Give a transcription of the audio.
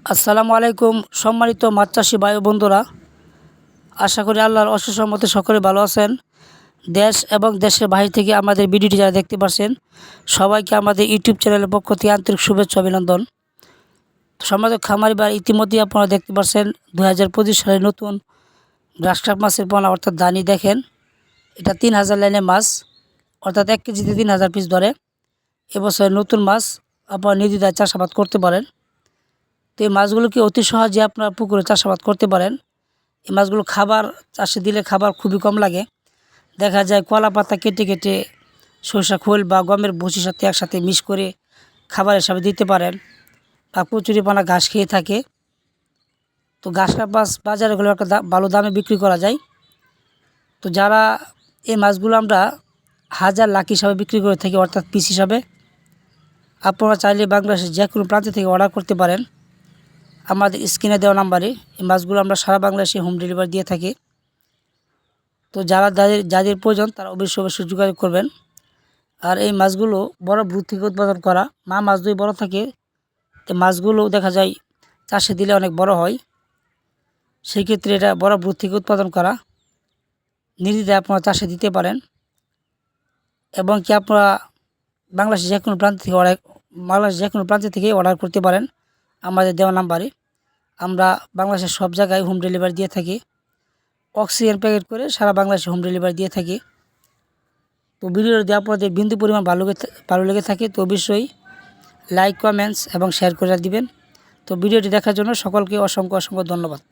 আসসালামু আলাইকুম সম্মানিত মাছ চাষি ভাই ও বন্ধুরা, আশা করি আল্লাহর অশেষ রহমতে সকলে ভালো আছেন। দেশ এবং দেশের বাইরে থেকে আমাদের ভিডিওটি যারা দেখতে পাচ্ছেন সবাইকে আমাদের ইউটিউব চ্যানেলের পক্ষ থেকে আন্তরিক শুভেচ্ছা অভিনন্দন। সম্মানিত খামারি ভাই, ইতিমধ্যেই আপনারা দেখতে পাচ্ছেন 2025 সালের নতুন গ্রাসকার্প মাছের পোনা অর্থাৎ দানি। দেখেন, এটা 3000 লাইনের মাছ, অর্থাৎ 1 কেজিতে 3000 পিস ধরে। এবছরের নতুন মাছ, আপনারা নির্দ্বিধায় চাষাবাদ করতে পারেন। তো এই মাছগুলোকে অতি সহজে আপনার পুকুরে চাষাবাদ করতে পারেন। এই মাছগুলো খাবার চাষে দিলে খাবার খুবই কম লাগে। দেখা যায় কলা পাতা কেটে কেটে সরষা খোল বা গমের ভুসির সাথে একসাথে মিক্স করে খাবার হিসাবে দিতে পারেন, বা কচুরিপানা ঘাস খেয়ে থাকে। তো ঘাস মাছ বাজারে গুলো একটা ভালো দামে বিক্রি করা যায়। তো যারা এই মাছগুলো আমরা হাজার লাখ হিসাবে বিক্রি করে থাকি, অর্থাৎ পিস হিসাবে। আপনারা চাইলে বাংলাদেশের যে কোনো প্রান্ত থেকে অর্ডার করতে পারেন আমাদের স্ক্রিনে দেওয়া নাম্বারে। এই মাছগুলো আমরা সারা বাংলাদেশে হোম ডেলিভারি দিয়ে থাকি। তো যাদের প্রয়োজন তারা অবশ্যই যোগাযোগ করবেন। আর এই মাছগুলো বড় ব্রুদ থেকে উৎপাদন করা, মা মাছ দুই বড় থাকে। তো মাছগুলো দেখা যায় চাষে দিলে অনেক বড় হয়, সেই ক্ষেত্রে এটা বড় ব্রুদ থেকে উৎপাদন করা। নির্দ্বিধায় আপনারা চাষে দিতে পারেন, এবং কি আপনারা বাংলাদেশের যে কোনো প্রান্ত থেকে অর্ডার করতে পারেন আমাদের দেওয়া নাম্বারে। আমরা বাংলাদেশের সব জায়গায় হোম ডেলিভারি দিয়ে থাকি। অক্সিজেন প্যাকেট করে সারা বাংলাদেশে হোম ডেলিভারি দিয়ে থাকি। তো ভিডিওটি যদি আপনাদের বিন্দু পরিমাণ ভালো লেগে থাকে তো অবশ্যই লাইক, কমেন্টস এবং শেয়ার করে দিবেন। তো ভিডিওটি দেখার জন্য সকলকে অসংখ্য ধন্যবাদ।